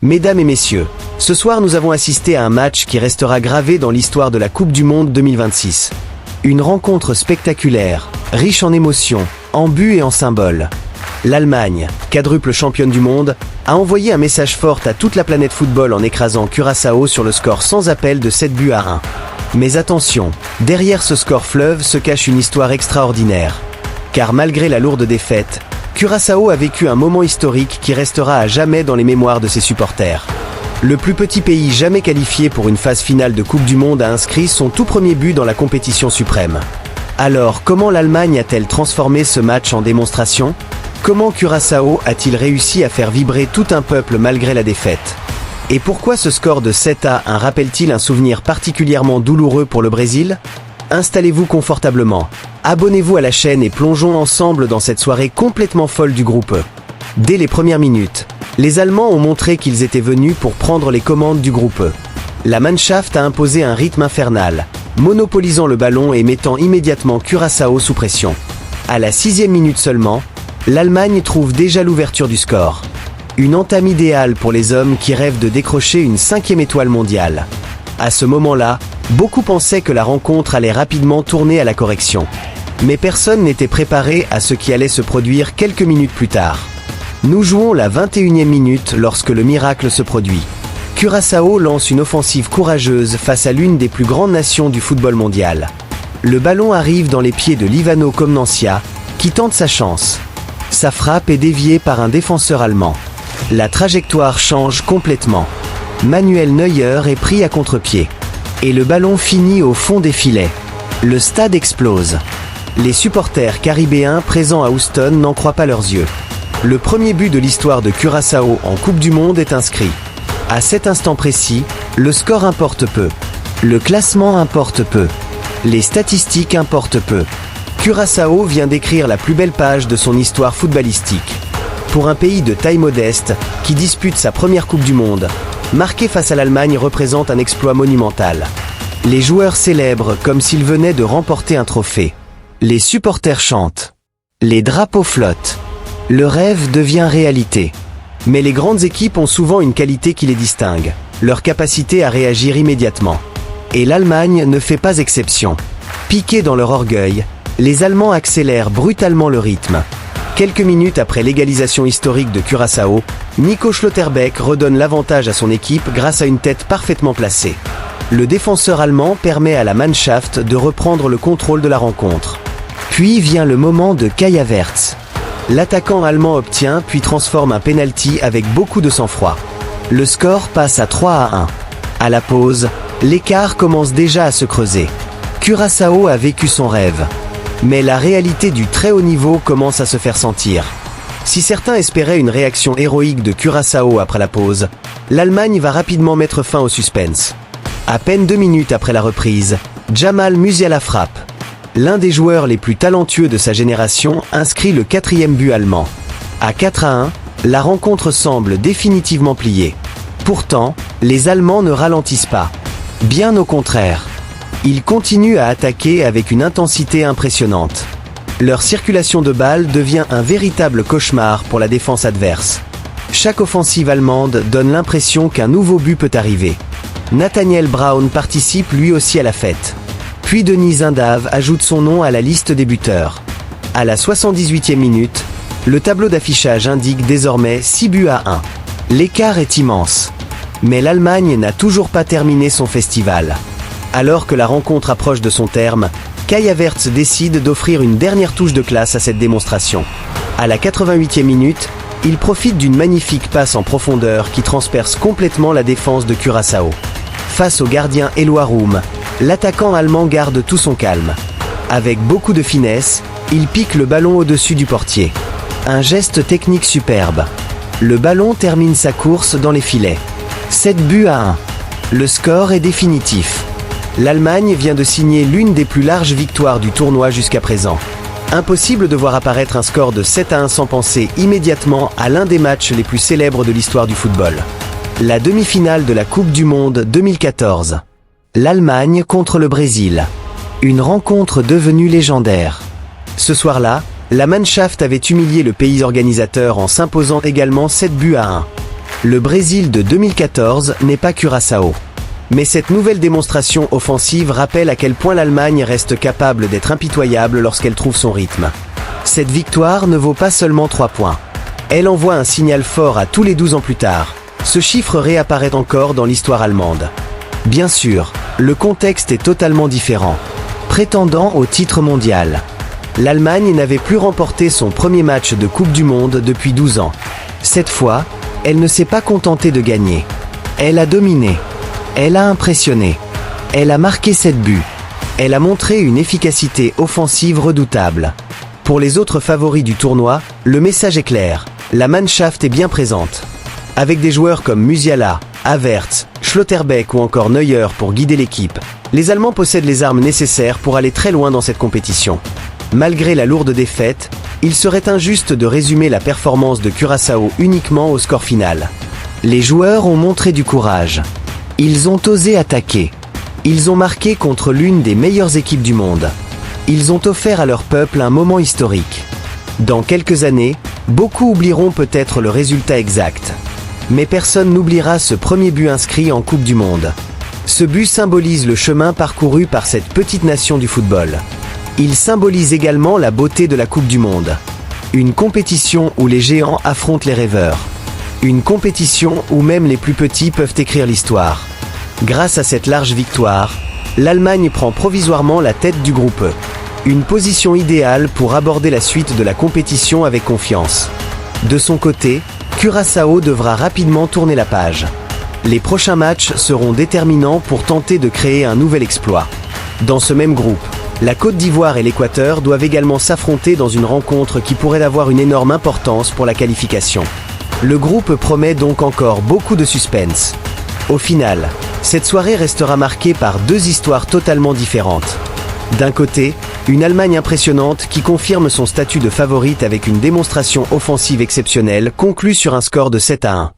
Mesdames et messieurs, ce soir nous avons assisté à un match qui restera gravé dans l'histoire de la Coupe du Monde 2026. Une rencontre spectaculaire, riche en émotions, en buts et en symboles. L'Allemagne, quadruple championne du monde, a envoyé un message fort à toute la planète football en écrasant Curaçao sur le score sans appel de 7 buts à 1. Mais attention, derrière ce score fleuve se cache une histoire extraordinaire. Car malgré la lourde défaite, Curaçao a vécu un moment historique qui restera à jamais dans les mémoires de ses supporters. Le plus petit pays jamais qualifié pour une phase finale de Coupe du Monde a inscrit son tout premier but dans la compétition suprême. Alors, comment l'Allemagne a-t-elle transformé ce match en démonstration ? Comment Curaçao a-t-il réussi à faire vibrer tout un peuple malgré la défaite ? Et pourquoi ce score de 7-1 rappelle-t-il un souvenir particulièrement douloureux pour le Brésil ? Installez-vous confortablement, abonnez-vous à la chaîne et plongeons ensemble dans cette soirée complètement folle du groupe E. Dès les premières minutes, les Allemands ont montré qu'ils étaient venus pour prendre les commandes du groupe E. La Mannschaft a imposé un rythme infernal, monopolisant le ballon et mettant immédiatement Curaçao sous pression. À la 6e minute seulement, l'Allemagne trouve déjà l'ouverture du score. Une entame idéale pour les hommes qui rêvent de décrocher une 5e étoile mondiale. À ce moment-là, beaucoup pensaient que la rencontre allait rapidement tourner à la correction. Mais personne n'était préparé à ce qui allait se produire quelques minutes plus tard. Nous jouons la 21e minute lorsque le miracle se produit. Curaçao lance une offensive courageuse face à l'une des plus grandes nations du football mondial. Le ballon arrive dans les pieds de Livano Comnancia, qui tente sa chance. Sa frappe est déviée par un défenseur allemand. La trajectoire change complètement. Manuel Neuer est pris à contre-pied. Et le ballon finit au fond des filets. Le stade explose. Les supporters caribéens présents à Houston n'en croient pas leurs yeux. Le premier but de l'histoire de Curaçao en Coupe du Monde est inscrit. À cet instant précis, le score importe peu. Le classement importe peu. Les statistiques importent peu. Curaçao vient d'écrire la plus belle page de son histoire footballistique. Pour un pays de taille modeste, qui dispute sa première Coupe du Monde, marquer face à l'Allemagne représente un exploit monumental. Les joueurs célèbrent comme s'ils venaient de remporter un trophée. Les supporters chantent. Les drapeaux flottent. Le rêve devient réalité. Mais les grandes équipes ont souvent une qualité qui les distingue, leur capacité à réagir immédiatement. Et l'Allemagne ne fait pas exception. Piqués dans leur orgueil, les Allemands accélèrent brutalement le rythme. Quelques minutes après l'égalisation historique de Curaçao, Nico Schlotterbeck redonne l'avantage à son équipe grâce à une tête parfaitement placée. Le défenseur allemand permet à la Mannschaft de reprendre le contrôle de la rencontre. Puis vient le moment de Kai Havertz. L'attaquant allemand obtient puis transforme un penalty avec beaucoup de sang-froid. Le score passe à 3-1. À la pause, l'écart commence déjà à se creuser. Curaçao a vécu son rêve. Mais la réalité du très haut niveau commence à se faire sentir. Si certains espéraient une réaction héroïque de Curaçao après la pause, l'Allemagne va rapidement mettre fin au suspense. À peine 2 minutes après la reprise, Jamal Musiala frappe. L'un des joueurs les plus talentueux de sa génération inscrit le 4e but allemand. À 4-1, la rencontre semble définitivement pliée. Pourtant, les Allemands ne ralentissent pas. Bien au contraire. Ils continuent à attaquer avec une intensité impressionnante. Leur circulation de balles devient un véritable cauchemar pour la défense adverse. Chaque offensive allemande donne l'impression qu'un nouveau but peut arriver. Nathaniel Braun participe lui aussi à la fête. Puis Denis Zindave ajoute son nom à la liste des buteurs. À la 78e minute, le tableau d'affichage indique désormais 6 buts à 1. L'écart est immense. Mais l'Allemagne n'a toujours pas terminé son festival. Alors que la rencontre approche de son terme, Kai Havertz décide d'offrir une dernière touche de classe à cette démonstration. À la 88e minute, il profite d'une magnifique passe en profondeur qui transperce complètement la défense de Curaçao. Face au gardien Eloi Roum, l'attaquant allemand garde tout son calme. Avec beaucoup de finesse, il pique le ballon au-dessus du portier. Un geste technique superbe. Le ballon termine sa course dans les filets. 7 buts à 1. Le score est définitif. L'Allemagne vient de signer l'une des plus larges victoires du tournoi jusqu'à présent. Impossible de voir apparaître un score de 7-1 sans penser immédiatement à l'un des matchs les plus célèbres de l'histoire du football. La demi-finale de la Coupe du Monde 2014. L'Allemagne contre le Brésil. Une rencontre devenue légendaire. Ce soir-là, la Mannschaft avait humilié le pays organisateur en s'imposant également 7 buts à 1. Le Brésil de 2014 n'est pas Curaçao. Mais cette nouvelle démonstration offensive rappelle à quel point l'Allemagne reste capable d'être impitoyable lorsqu'elle trouve son rythme. Cette victoire ne vaut pas seulement 3 points. Elle envoie un signal fort à tous les 12 ans plus tard. Ce chiffre réapparaît encore dans l'histoire allemande. Bien sûr, le contexte est totalement différent. Prétendant au titre mondial, l'Allemagne n'avait plus remporté son premier match de Coupe du Monde depuis 12 ans. Cette fois, elle ne s'est pas contentée de gagner. Elle a dominé. Elle a impressionné. Elle a marqué 7 buts. Elle a montré une efficacité offensive redoutable. Pour les autres favoris du tournoi, le message est clair. La Mannschaft est bien présente. Avec des joueurs comme Musiala, Havertz, Schlotterbeck ou encore Neuer pour guider l'équipe, les Allemands possèdent les armes nécessaires pour aller très loin dans cette compétition. Malgré la lourde défaite, il serait injuste de résumer la performance de Curaçao uniquement au score final. Les joueurs ont montré du courage. Ils ont osé attaquer. Ils ont marqué contre l'une des meilleures équipes du monde. Ils ont offert à leur peuple un moment historique. Dans quelques années, beaucoup oublieront peut-être le résultat exact. Mais personne n'oubliera ce premier but inscrit en Coupe du Monde. Ce but symbolise le chemin parcouru par cette petite nation du football. Il symbolise également la beauté de la Coupe du Monde. Une compétition où les géants affrontent les rêveurs. Une compétition où même les plus petits peuvent écrire l'histoire. Grâce à cette large victoire, l'Allemagne prend provisoirement la tête du groupe E. Une position idéale pour aborder la suite de la compétition avec confiance. De son côté, Curaçao devra rapidement tourner la page. Les prochains matchs seront déterminants pour tenter de créer un nouvel exploit. Dans ce même groupe, la Côte d'Ivoire et l'Équateur doivent également s'affronter dans une rencontre qui pourrait avoir une énorme importance pour la qualification. Le groupe promet donc encore beaucoup de suspense. Au final, cette soirée restera marquée par 2 histoires totalement différentes. D'un côté, une Allemagne impressionnante qui confirme son statut de favorite avec une démonstration offensive exceptionnelle conclue sur un score de 7-1.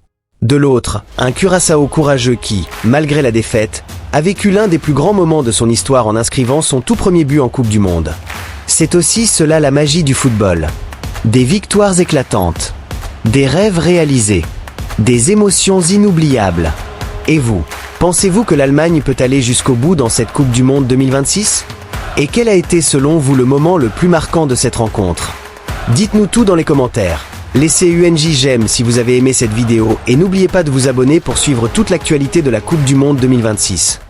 De l'autre, un Curaçao courageux qui, malgré la défaite, a vécu l'un des plus grands moments de son histoire en inscrivant son tout premier but en Coupe du Monde. C'est aussi cela la magie du football. Des victoires éclatantes. Des rêves réalisés. Des émotions inoubliables. Et vous, pensez-vous que l'Allemagne peut aller jusqu'au bout dans cette Coupe du Monde 2026 ? Et quel a été selon vous le moment le plus marquant de cette rencontre ? Dites-nous tout dans les commentaires. Laissez UNJ j'aime si vous avez aimé cette vidéo et n'oubliez pas de vous abonner pour suivre toute l'actualité de la Coupe du Monde 2026.